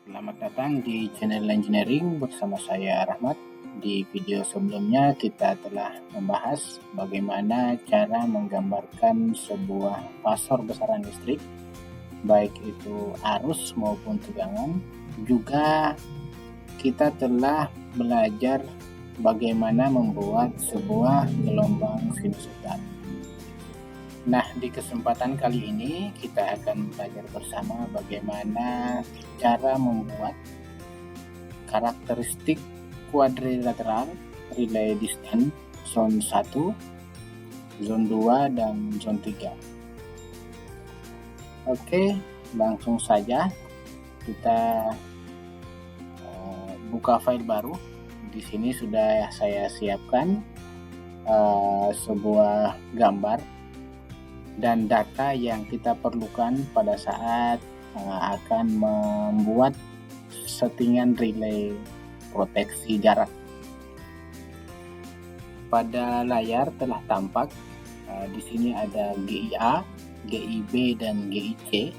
Selamat datang di channel Engineering bersama saya Rahmat. Di video sebelumnya kita telah membahas bagaimana cara menggambarkan sebuah pasar besaran listrik, baik itu arus maupun tegangan. Juga kita telah belajar bagaimana membuat sebuah gelombang sinusoidal. Nah, di kesempatan kali ini kita akan belajar bersama bagaimana cara membuat karakteristik kuadrilateral relay distance zone 1, zone 2, dan zone 3. Oke, langsung saja kita buka file baru. Di sini sudah saya siapkan sebuah gambar dan data yang kita perlukan pada saat akan membuat settingan relay proteksi jarak. Pada layar telah tampak di sini ada GIA, GIB, dan GIC,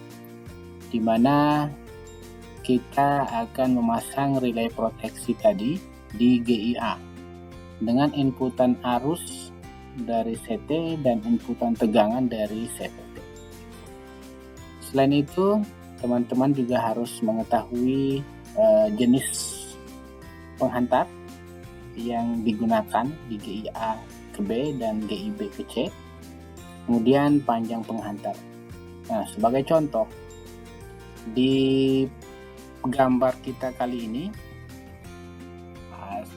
di mana kita akan memasang relay proteksi tadi di GIA dengan inputan arus dari CT dan inputan tegangan dari CVT. Selain itu, teman-teman juga harus mengetahui jenis penghantar yang digunakan di GIA ke B dan GIB ke C, kemudian panjang penghantar. Nah, sebagai contoh, di gambar kita kali ini,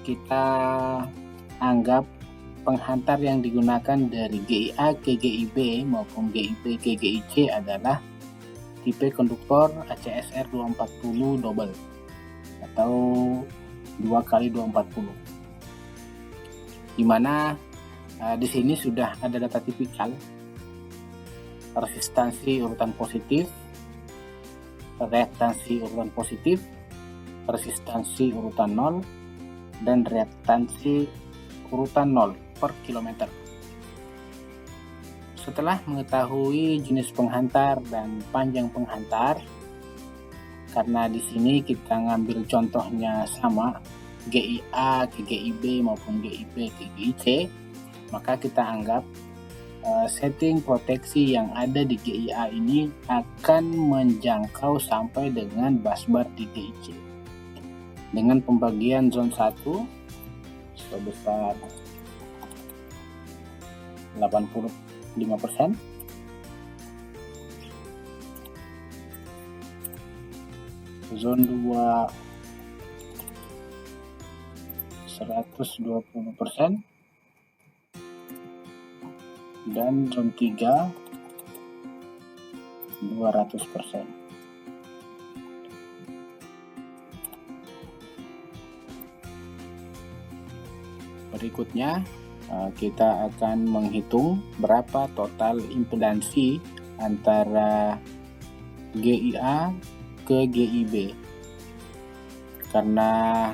kita anggap penghantar yang digunakan dari GIA ke GIB maupun GIB ke GIC adalah tipe konduktor ACSR 240 double atau 2x240, dimana di sini sudah ada data tipikal resistansi urutan positif, reaktansi urutan positif, resistansi urutan 0, dan reaktansi urutan 0 per kilometer. Setelah mengetahui jenis penghantar dan panjang penghantar, karena di sini kita ngambil contohnya sama GIA ke GIB maupun GIB ke GIC, maka kita anggap setting proteksi yang ada di GIA ini akan menjangkau sampai dengan busbar di GIC dengan pembagian zone 1 sebesar 85%, zone 2 120%, dan zone 3 200%. Berikutnya kita akan menghitung berapa total impedansi antara GIA ke GIB. Karena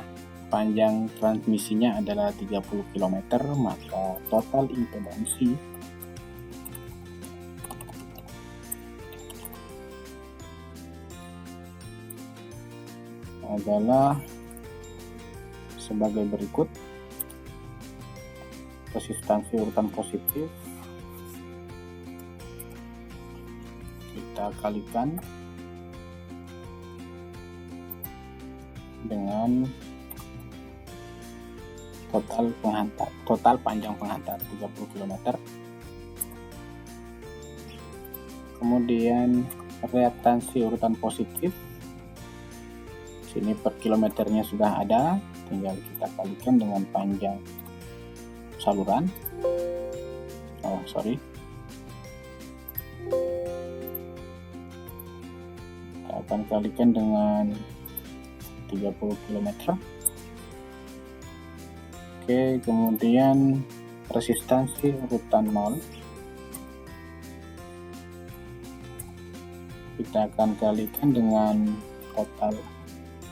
panjang transmisinya adalah 30 km, maka total impedansi adalah sebagai berikut. Resistansi urutan positif kita kalikan dengan total panjang penghantar 30 km. Kemudian reaktansi urutan positif, sini per kilometernya sudah ada, tinggal kita kalikan dengan panjang saluran. Kita akan kalikan dengan 30 km. Oke, kemudian resistansi urutan 0 kita akan kalikan dengan total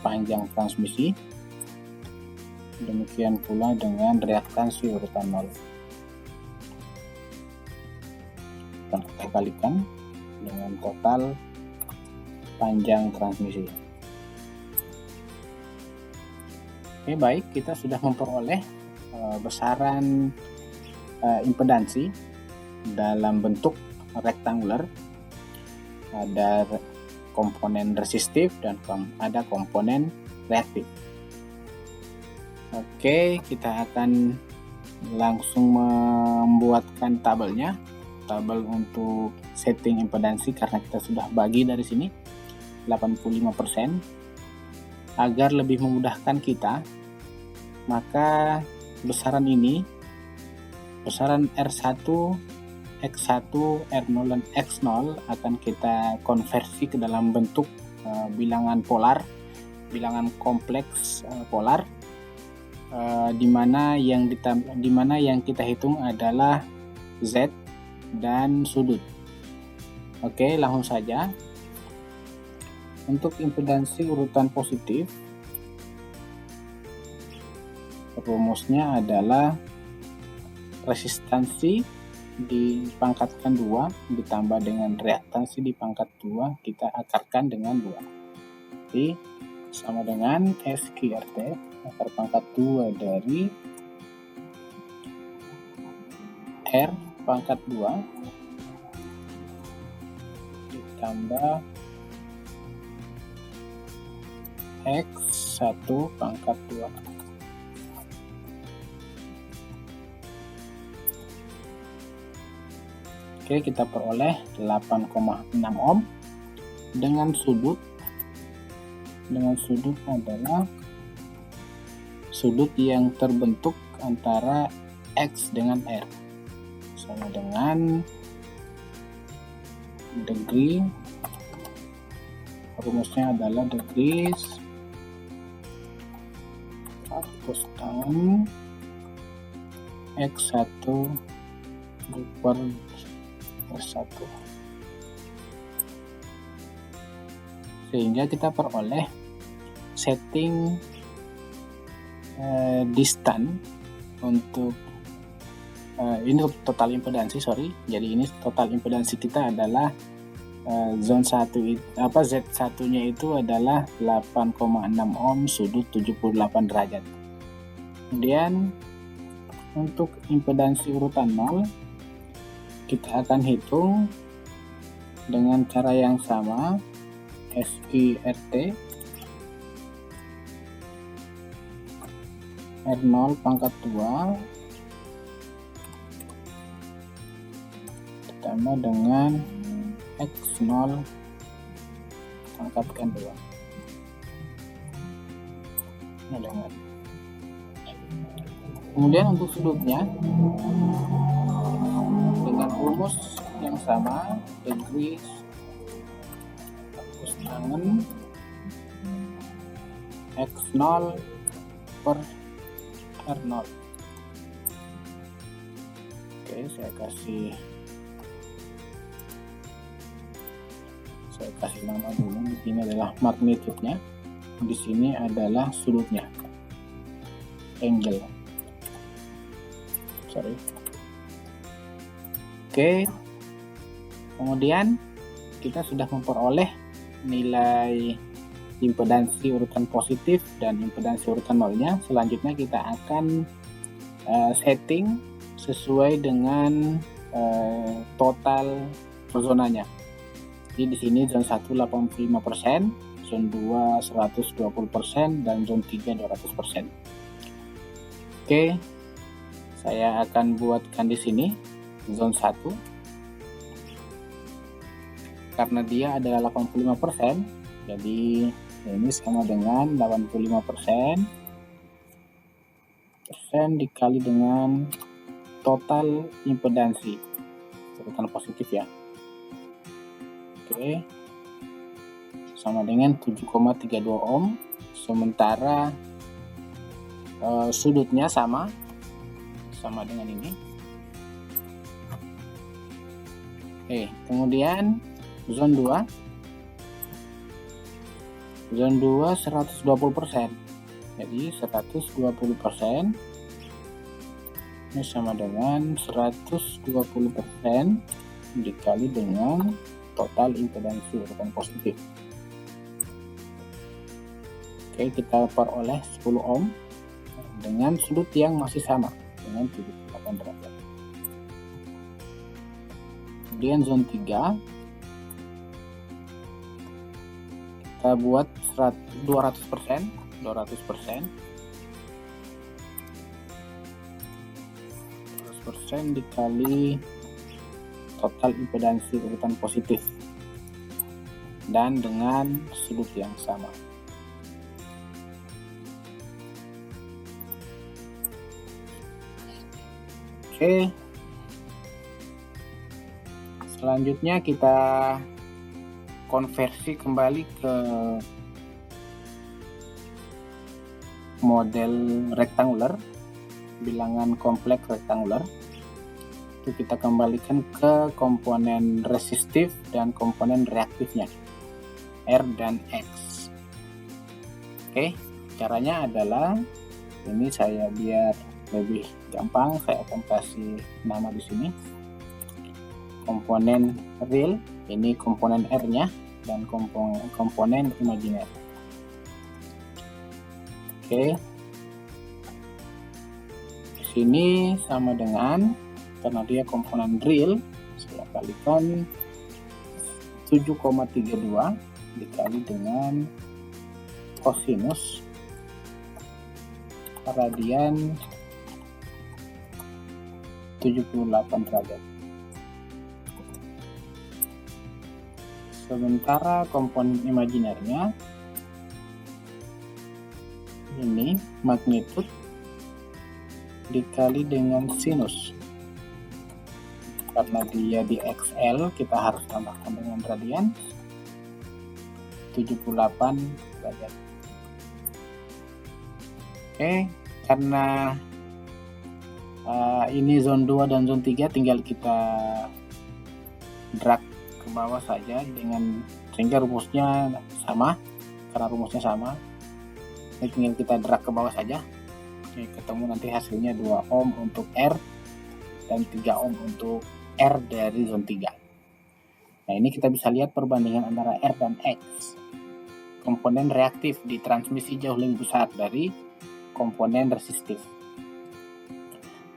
panjang transmisi, demikian pula dengan reaktansi urutan 0. Kita kalikan dengan total panjang transmisi. Oke, baik, kita sudah memperoleh besaran impedansi dalam bentuk rektangular. Ada komponen resistif dan ada komponen reaktif. Oke, kita akan langsung membuatkan tabelnya. Tabel untuk setting impedansi, karena kita sudah bagi dari sini 85%. Agar lebih memudahkan kita, maka besaran ini, besaran R1, X1, R0, dan X0 akan kita konversi ke dalam bentuk bilangan polar, bilangan kompleks polar, di mana yang kita hitung adalah Z dan sudut. Oke, langsung saja. Untuk impedansi urutan positif, rumusnya adalah resistansi dipangkatkan 2 ditambah dengan reaktansi dipangkat 2, kita akarkan dengan 2. Jadi sama dengan SQRT akar pangkat 2 dari R pangkat 2 ditambah X1 pangkat 2. Oke, kita peroleh 8,6 ohm dengan sudut adalah sudut yang terbentuk antara X dengan R, sama dengan degree. Rumusnya adalah degrees hapus tangan X1 per R1, sehingga kita peroleh setting distance untuk ini total impedansi, jadi ini total impedansi kita adalah zone 1 Z1 nya itu adalah 8,6 ohm sudut 78 derajat. Kemudian untuk impedansi urutan 0 kita akan hitung dengan cara yang sama, SQRT R0 pangkat 2 ditambah dengan X0 pangkatkan 2. Kemudian untuk sudutnya dengan rumus yang sama, degrees hapus tangan X0 per R0. Oke, saya kasih nama dulu. Di sini adalah magnitude-nya, di sini adalah sudutnya, angle. Oke, kemudian kita sudah memperoleh nilai impedansi urutan positif dan impedansi urutan nolnya. Selanjutnya kita akan setting sesuai dengan total zonanya. Jadi di sini zone 1 85%, zone 2 120%, dan zone 3 200%. Oke, saya akan buatkan di sini zone 1 karena dia adalah 85%, jadi ini sama dengan 85% dikali dengan total impedansi urutan positif ya. Oke, sama dengan 7,32 ohm, sementara sudutnya sama dengan ini. Oke, kemudian zone 2 120%, jadi 120% ini sama dengan 120% dikali dengan total impedansi urutan positif. Oke, kita peroleh 10 ohm dengan sudut yang masih sama dengan 78 derajat. Kemudian zone 3 kita buat 200% dikali total impedansi urutan positif dan dengan sudut yang sama. Oke, selanjutnya kita konversi kembali ke model rektangular, bilangan kompleks rektangular. Itu kita kembalikan ke komponen resistif dan komponen reaktifnya, R dan X. Oke, caranya adalah ini, saya biar lebih gampang saya akan kasih nama di sini. Komponen real ini komponen R-nya dan komponen imajiner. Oke. Di sini sama dengan, karena dia komponen real, saya kalikan 7,32 dikali dengan kosinus radian 78 derajat. Sementara komponen imajinernya ini magnitud dikali dengan sinus. Karena dia di XL, kita harus tambahkan dengan radian 78 derajat. Oke, karena ini zone 2 dan zone 3 tinggal kita drag ke bawah saja dengan, sehingga rumusnya sama. Karena rumusnya sama, ini tinggal kita drag ke bawah saja. Oke, ketemu nanti hasilnya 2 ohm untuk R dan 3 ohm untuk R dari zone 3. Nah, ini kita bisa lihat perbandingan antara R dan X. Komponen reaktif di transmisi jauh lebih besar dari komponen resistif.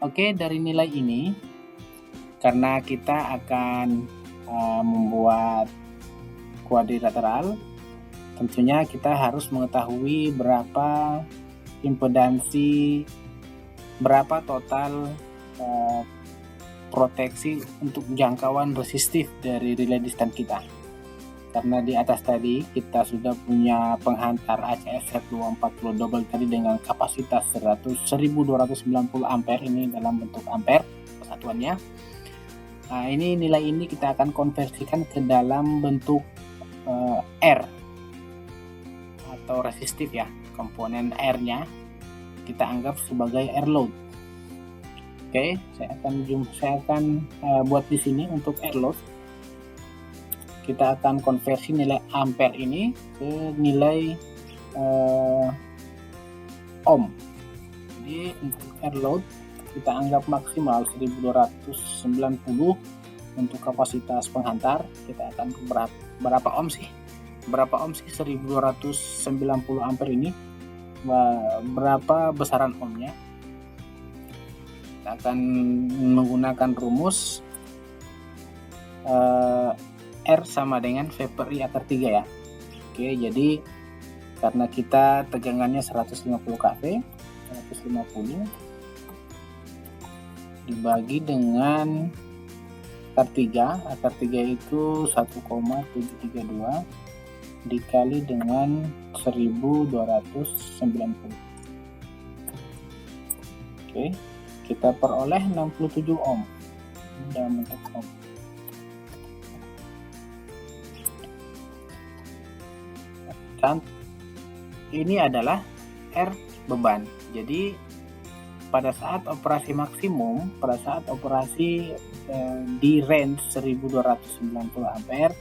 Oke, dari nilai ini, karena kita akan membuat kuadrilateral, tentunya kita harus mengetahui berapa impedansi, berapa total proteksi untuk jangkauan resistif dari relay distance kita. Karena di atas tadi kita sudah punya penghantar ACS 240 double tadi dengan kapasitas 1290 ampere, ini dalam bentuk ampere kesatuannya. Nah, ini nilai ini kita akan konversikan ke dalam bentuk R atau resistif ya. Komponen R-nya kita anggap sebagai R load. Oke, saya akan buat di sini untuk R load. Kita akan konversi nilai ampere ini ke nilai ohm. Jadi untuk R load kita anggap maksimal 1290 untuk kapasitas penghantar. Kita akan berapa ohm sih? Berapa ohm sih 1290 ampere ini? Berapa besaran ohmnya? Kita akan menggunakan rumus R sama dengan V per I akar 3 ya. Oke, jadi karena kita tegangannya 150 kV, 150 dibagi dengan akar 3 itu 1,732 dikali dengan 1290. Oke, kita peroleh 67 ohm dalam bentuk ohm. Dan ini adalah R beban. Jadi pada saat operasi maksimum, pada saat operasi di range 1290 ampere,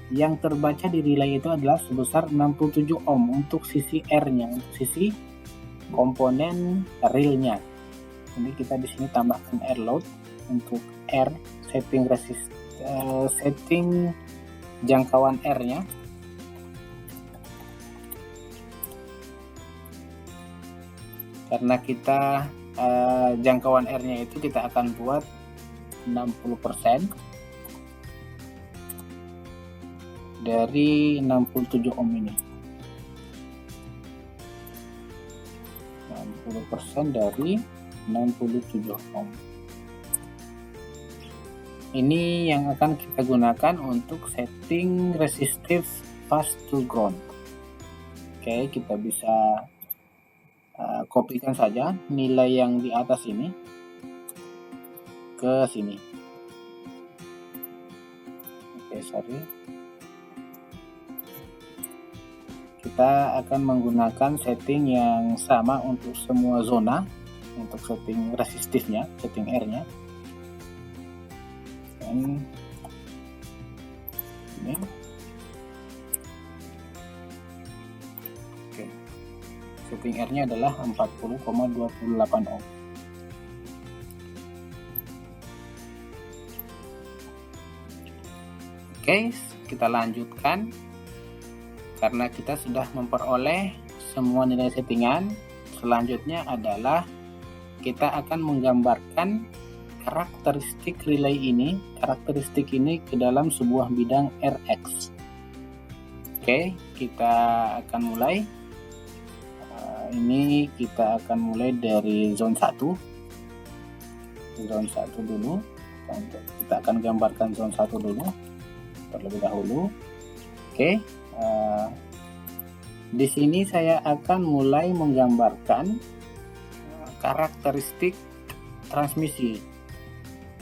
yang terbaca di relay itu adalah sebesar 67 ohm untuk sisi R-nya, untuk sisi komponen real-nya. Jadi kita di sini tambahkan R load untuk R, setting jangkauan R-nya. karena kita jangkauan R-nya itu kita akan buat 60% dari 67 ohm ini. 60% dari 67 ohm. Ini yang akan kita gunakan untuk setting resistive fast to ground. Oke, kita bisa kopikan saja nilai yang di atas ini ke sini. Oke, sorry. Kita akan menggunakan setting yang sama untuk semua zona, untuk setting resistifnya, setting R-nya. Dan ini. Oke. Setting R-nya adalah 40,28 ohm. Oke, kita lanjutkan. Karena kita sudah memperoleh semua nilai settingan, selanjutnya adalah kita akan menggambarkan karakteristik relay ini, ke dalam sebuah bidang Rx. Oke, kita akan mulai. Ini kita akan mulai dari zone 1. Zone 1 dulu. Kita akan gambarkan zone 1 dulu terlebih dahulu. Oke. Di sini saya akan mulai menggambarkan karakteristik transmisi.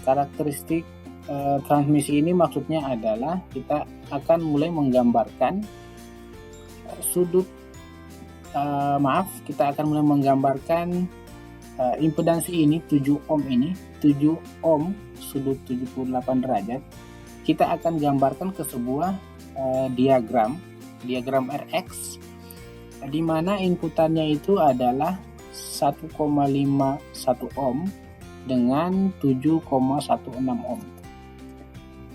Karakteristik transmisi ini maksudnya adalah kita akan mulai menggambarkan kita akan mulai menggambarkan impedansi ini 7 ohm ini, 7 ohm sudut 78 derajat. Kita akan gambarkan ke sebuah diagram Rx, di mana inputannya itu adalah 1,51 ohm dengan 7,16 ohm.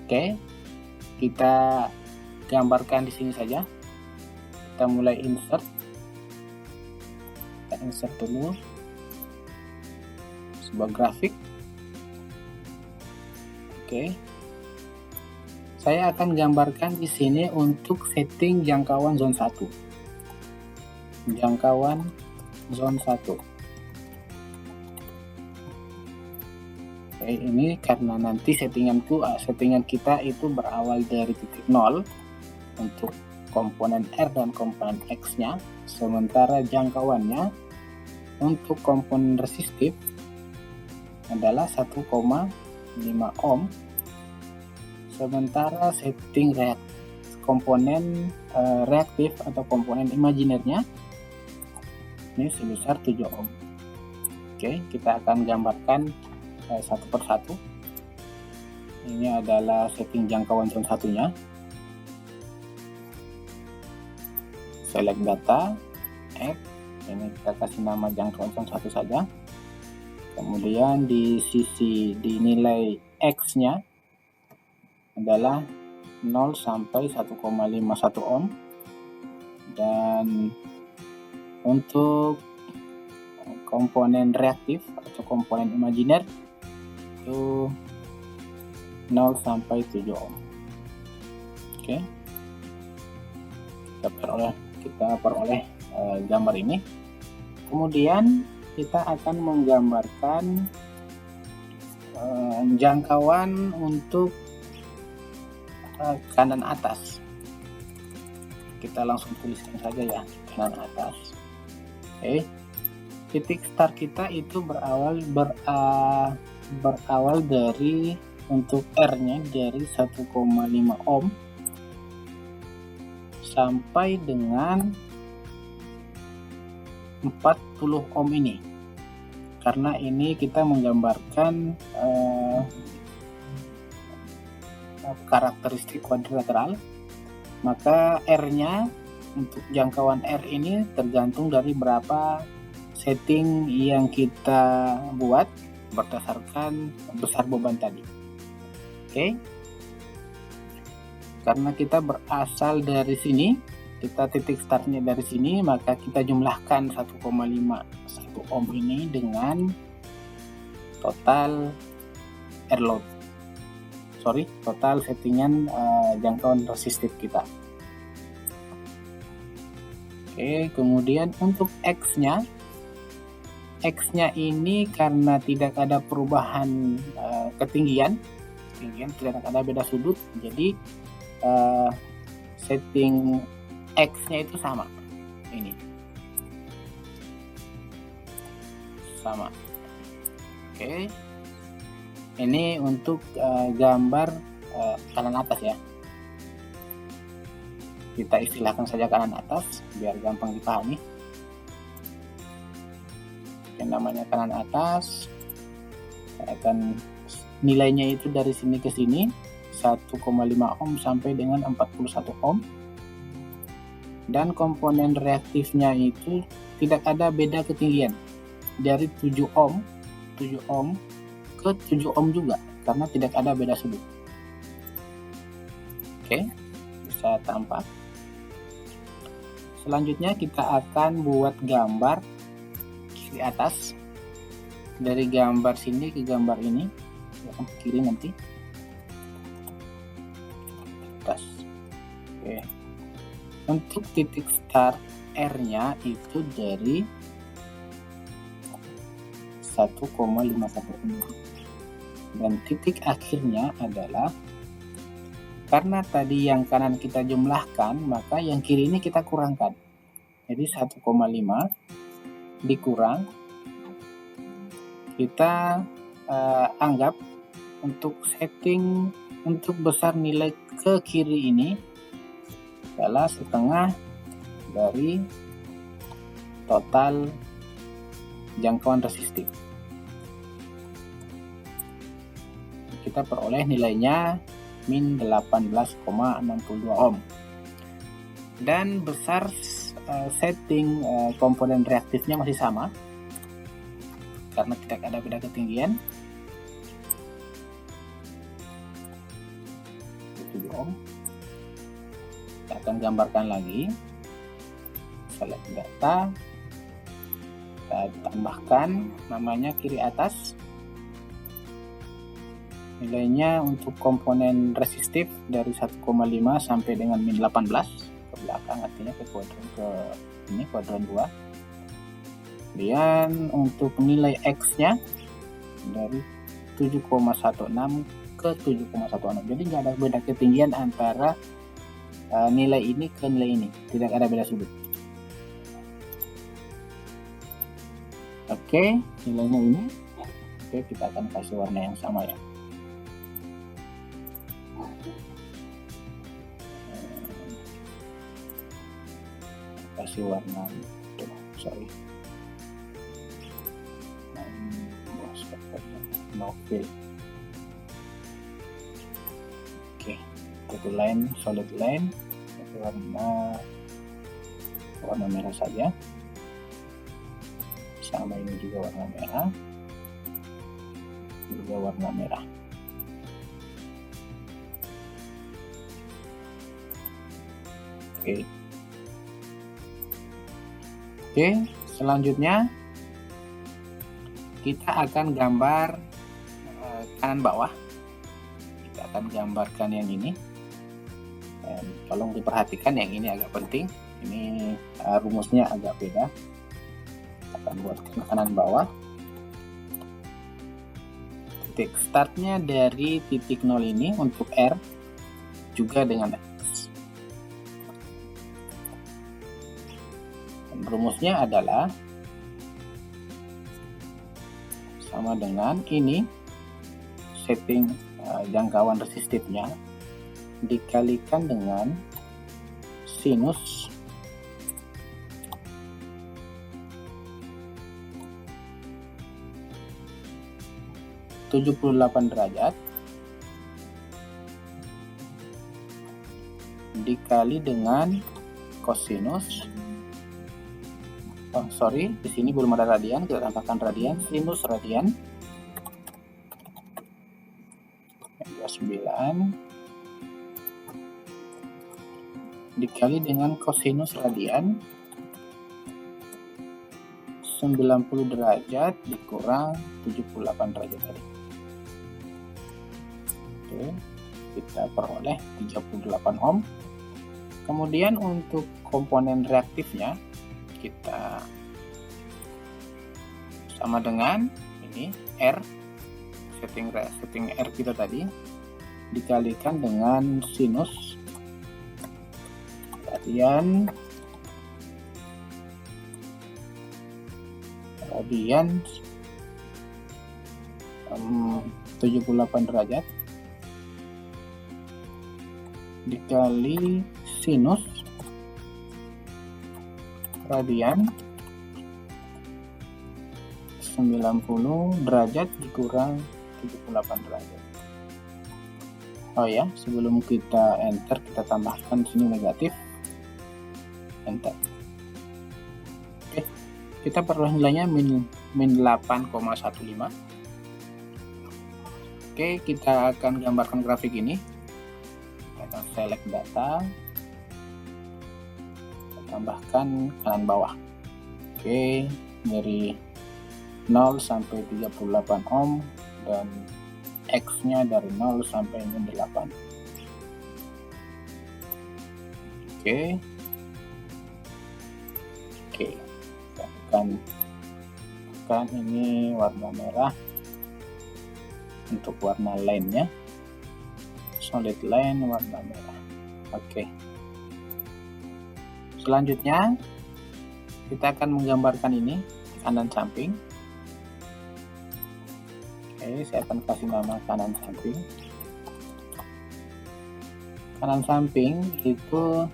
Oke, kita gambarkan di sini saja. Kita mulai insert. Kita insert dulu sebuah grafik. Oke. Saya akan gambarkan di sini untuk setting jangkauan zone 1. Jangkauan zone 1. Oke, ini karena nanti settingan kita itu berawal dari titik 0 untuk komponen R dan komponen X-nya, sementara jangkauannya untuk komponen resistif adalah 1,5 ohm. Sementara setting komponen reaktif atau komponen imajinernya ini sebesar 7 ohm. Oke, kita akan gambarkan satu persatu. Ini adalah setting jangkauan zone 1-nya. Select data, F. Ini kita kasih nama jangkauan zone 1 saja. Kemudian di nilai X-nya adalah 0 sampai 1,51 ohm, dan untuk komponen reaktif atau komponen imajiner itu 0 sampai 7 ohm. Oke, kita peroleh gambar ini. Kemudian kita akan menggambarkan jangkauan untuk kanan atas. Kita langsung tuliskan saja ya, kanan atas. Oke, titik start kita itu berawal dari untuk R-nya dari 1,5 ohm sampai dengan 40 ohm ini. Karena ini kita menggambarkan karakteristik kuadrilateral, maka R-nya untuk jangkauan R ini tergantung dari berapa setting yang kita buat berdasarkan besar beban tadi. Oke, karena kita berasal dari sini, kita titik startnya dari sini, maka kita jumlahkan 1,51 ohm ini dengan total total settingan jangkauan resistif kita. Oke, kemudian untuk X-nya ini karena tidak ada perubahan ketinggian, tidak ada beda sudut, jadi setting X-nya itu sama. Ini sama. Oke, ini untuk gambar kanan atas ya. Kita istilahkan saja kanan atas biar gampang dipahami. Yang namanya kanan atas akan nilainya itu dari sini ke sini 1,5 ohm sampai dengan 41 ohm. Dan komponen reaktifnya itu tidak ada beda ketinggian, dari 7 ohm ke 7 ohm juga, karena tidak ada beda sudut. Oke, bisa tampak. Selanjutnya kita akan buat gambar kiri atas, dari gambar sini ke gambar ini, kiri nanti atas. Oke. Untuk titik start R-nya itu dari 1,51 ohm. Dan titik akhirnya adalah, karena tadi yang kanan kita jumlahkan, maka yang kiri ini kita kurangkan. Jadi 1,5 dikurang, kita anggap untuk setting untuk besar nilai ke kiri ini adalah setengah dari total jangkauan resistif. Kita peroleh nilainya min 18,62 ohm. Dan besar setting komponen reaktifnya masih sama, karena tidak ada beda ketinggian, 7 ohm. Kita akan gambarkan lagi, select data, kita tambahkan namanya kiri atas, nilainya untuk komponen resistif dari 1,5 sampai dengan min 18 ke belakang, artinya ke kuadran 2. Kemudian untuk nilai X-nya dari 7,16 ke 7,16, jadi nggak ada beda ketinggian antara nilai ini ke nilai ini, tidak ada beda sudut. Oke, nilainya ini. Oke, kita akan kasih warna yang sama ya. Kasih warna no fill. Oke, itu line, solid line, itu warna merah saja. Sama ini juga warna merah, juga warna merah. Oke, selanjutnya kita akan gambar kanan bawah. Kita akan gambarkan yang ini. Dan tolong diperhatikan, yang ini agak penting. Ini rumusnya agak beda. Akan buat kanan bawah. Titik startnya dari titik 0 ini untuk R juga dengan X. Dan rumusnya adalah sama dengan ini, setting jangkauan resistifnya dikalikan dengan sinus (78 derajat) dikali dengan kosinus, di sini belum ada radian, kita tambahkan radian, sinus radian 29 dikali dengan kosinus radian 90 derajat dikurang 78 derajat tadi. Oke, kita peroleh 38 ohm. Kemudian untuk komponen reaktifnya kita sama dengan ini R, setting R kita tadi dikalikan dengan sinus radian 78 derajat dikali sinus radian 90 derajat dikurang 78 derajat. Oh ya, sebelum kita enter kita tambahkan di sini negatif. Enter. Oke, kita peroleh nilainya min 8,15. Oke, kita akan gambarkan grafik ini. Kita akan select data, kita tambahkan kanan bawah. Oke, dari 0 sampai 38 ohm dan X-nya dari 0 sampai 8. Oke, kita tekan ini warna merah untuk warna line-nya, solid line warna merah. Oke, selanjutnya kita akan menggambarkan ini kanan samping. Oke, saya akan kasih nama kanan samping. Kanan samping itu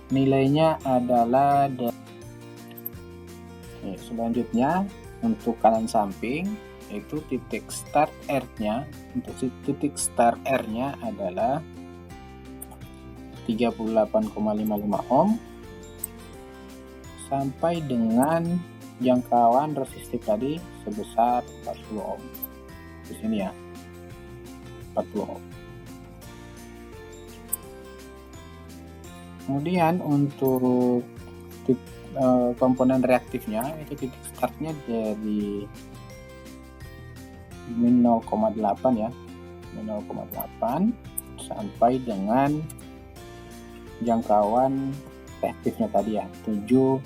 nilainya adalah selanjutnya untuk kanan samping itu titik start R-nya, untuk titik start R-nya adalah 38,55 ohm sampai dengan jangkauan resistif tadi sebesar 40 ohm. Di sini ya, 40 ohm. Kemudian untuk komponen reaktifnya itu titik startnya dari min 0,8 ya, min 0,8 sampai dengan jangkauan reaktifnya tadi ya 7,16.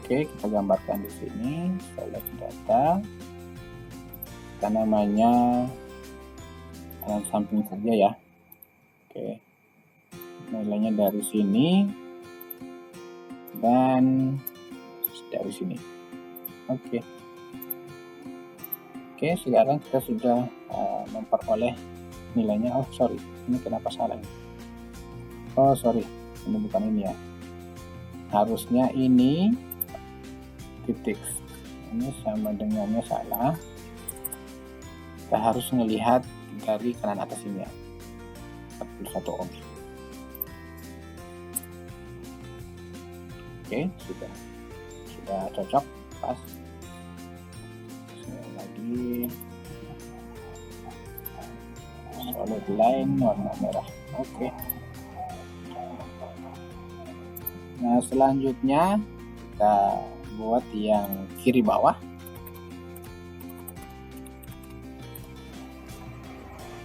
Oke, kita gambarkan di sini, select data, kita namanya kanan samping saja ya. Oke, nilainya dari sini dan dari sini. Oke, sekarang kita sudah memperoleh nilainya. Oh sorry, ini kenapa salah? Oh sorry, ini bukan ini ya. Harusnya ini titik ini sama dengannya salah. Kita harus melihat dari kanan atas ini ya, 41 ohm. Oke, sudah cocok, pas. Sini lagi solid line warna merah. Oke. Nah, selanjutnya kita buat yang kiri bawah.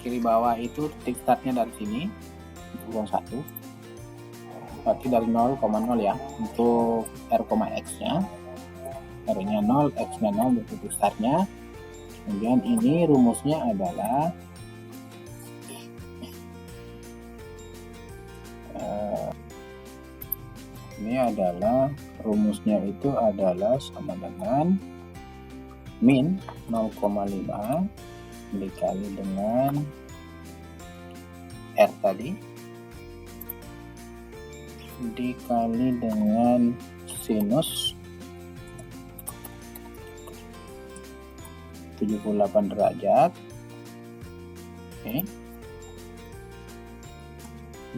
Kiri bawah itu titik startnya dari sini, 1, berarti dari 0,0 ya untuk R,X nya, R-nya 0, X-nya 0 untuk titik startnya. Kemudian ini rumusnya adalah rumusnya itu adalah sama dengan min 0,5 dikali dengan R tadi dikali dengan sinus 78 derajat. Oke,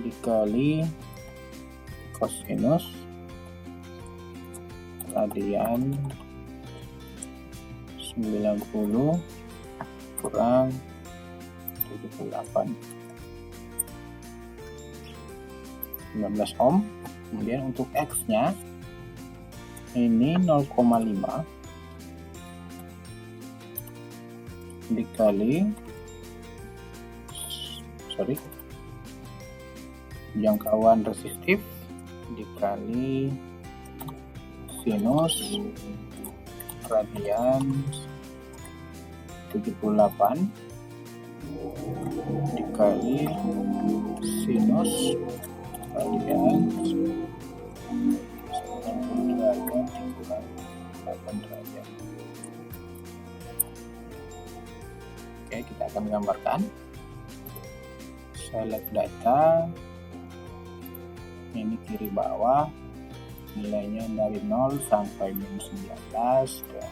dikali kosinus radian 90 kurang 78, 19 ohm. Kemudian untuk X nya ini 0,5 dikali jangkauan resistif dikali sinus radian 78 dikali sinus radian 90 derajat dikurang 8 derajat. Oke, kita akan gambarkan. Select data, ini kiri bawah, nilainya dari 0 sampai minus 19 dan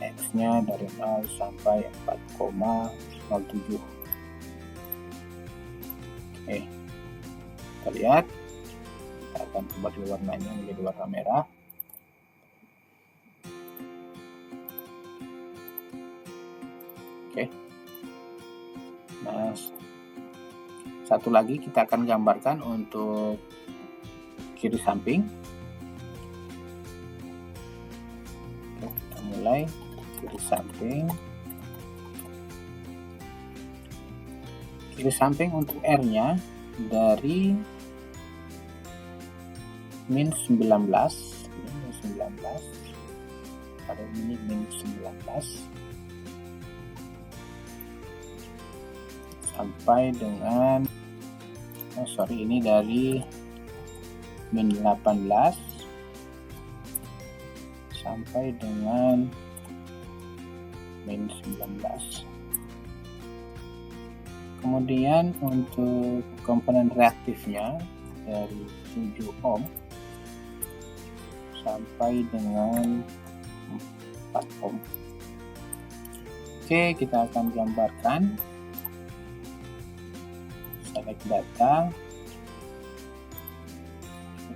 X nya dari 0 sampai 4,07. Oke, kita lihat, kita akan ubah warnanya menjadi warna merah. Oke, nah satu lagi kita akan gambarkan untuk kiri samping. Oke, kita mulai kiri samping. Kiri samping untuk R nya dari minus 19 pada ini minus 19 sampai dengan ini dari min 18 sampai dengan min 19. Kemudian untuk komponen reaktifnya dari 7 ohm sampai dengan 4 ohm. Oke, kita akan gambarkan. Select data,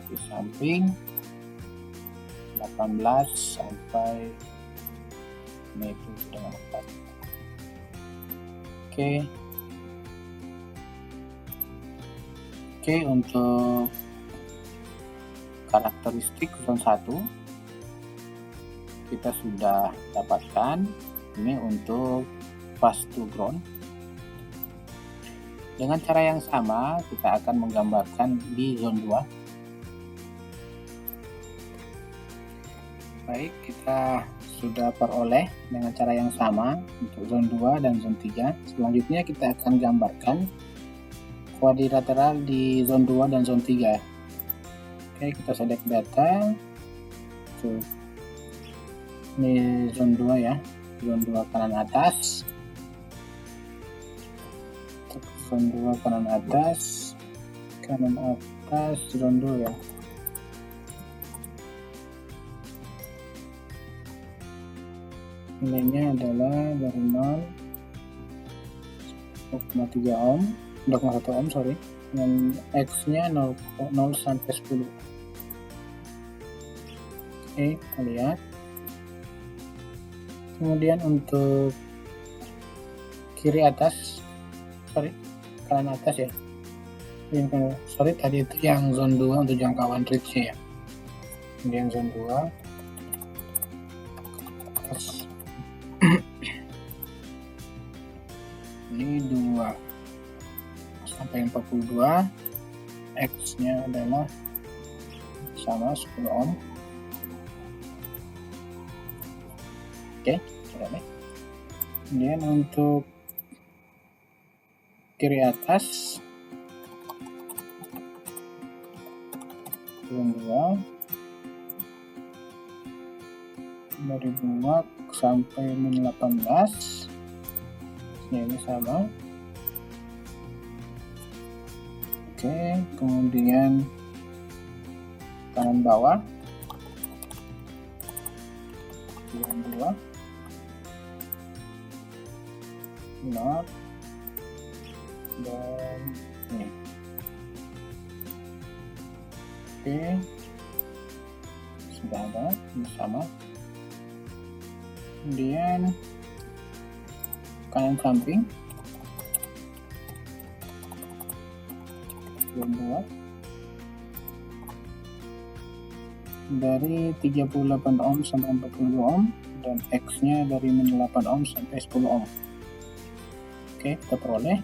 di samping 18 sampai itu dengan 4. Oke, untuk karakteristik zone 1 kita sudah dapatkan. Ini untuk fast to ground. Dengan cara yang sama kita akan menggambarkan di zone 2. Baik, kita sudah peroleh dengan cara yang sama untuk zone 2 dan zone 3. Selanjutnya kita akan gambarkan kuadrilateral di zone 2 dan zone 3. Oke, kita select data. Ini zone 2 ya, zone 2 kanan atas. Zone 2 kanan atas, zone 2 ya. Nilainya adalah dari 0,3 ohm, 2,1 ohm dan X nya 0 sampai 10. Oke, kita lihat. Kemudian untuk kiri atas, kanan atas ya. Tadi itu yang zone 2 untuk jangkauan reach ya. Kemudian zone 2 atas. Ini 2 sampai 42, X nya adalah sama 10 ohm. Oke, kemudian untuk kiri atas zone 2 dari 2 sampai min 18, ini sama. Oke, kemudian kanan bawah zone 2 0 dan ini. Oke, sudah ada bersama. Kemudian kanan samping zone 2 dari 38 ohm sampai 42 ohm, dan X nya dari min 8 ohm sampai 10 ohm. Oke, kita peroleh.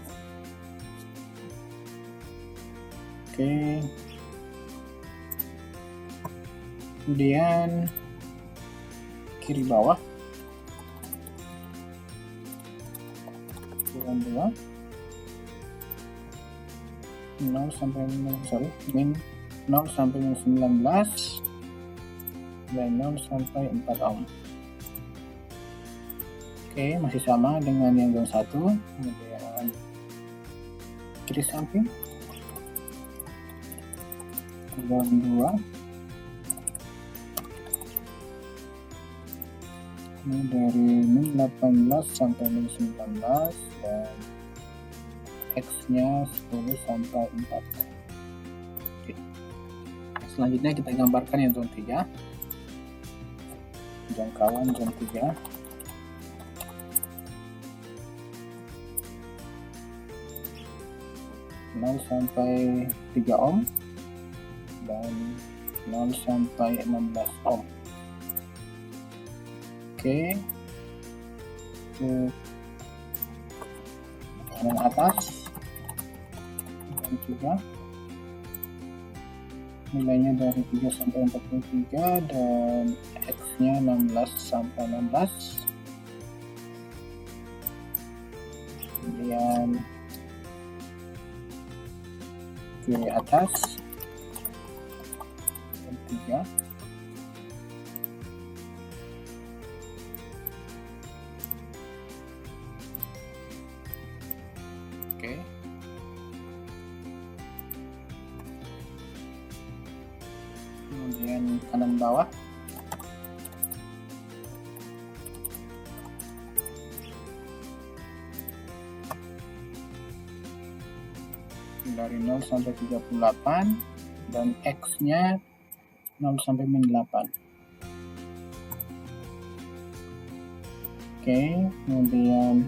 Oke, kemudian kiri bawah zone 2 0 sampai min 0 sampai min 19 dan 0 sampai 4 ohm. Oke, masih sama dengan yang zone 1. Kemudian kiri samping zone 2 ini dari min 18 sampai min 19 dan X nya 10 sampai 4. Oke. Selanjutnya kita gambarkan yang zone 3, jangkauan zone 3 0 sampai 3 ohm dan 0 sampai 16 ohm. Oke, ke kanan atas dan juga nilainya dari 3 sampai 43 dan X nya 16 sampai 16. Kemudian kiri atas dan 3 oke. Kemudian kanan bawah dari 0 sampai 38 dan X nya 0 sampai min 8. Oke, kemudian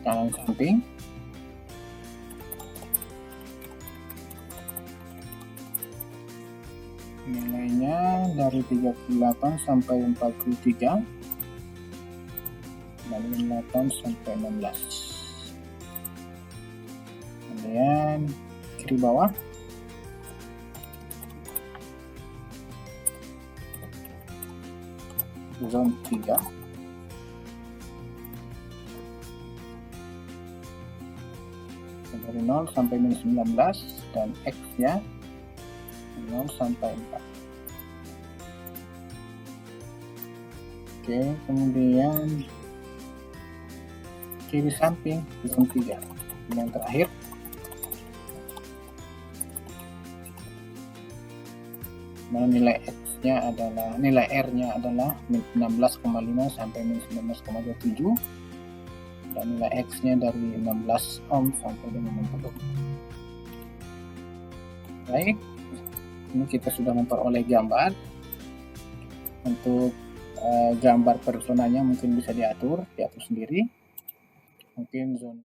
kanan samping nilainya dari 38 sampai 43 dan min 8 sampai 16. Kemudian kiri bawah zone 3 dari 0 sampai min 19 dan X nya 0 sampai 4. Oke, kemudian kiri samping zone 3 yang terakhir mana nilai X nya adalah nilai R nya adalah min 16,5 sampai min 19,27 dan nilai X nya dari 16 ohm sampai dengan 60. Baik, ini kita sudah memperoleh gambar. Untuk gambar personanya mungkin bisa diatur sendiri, mungkin zone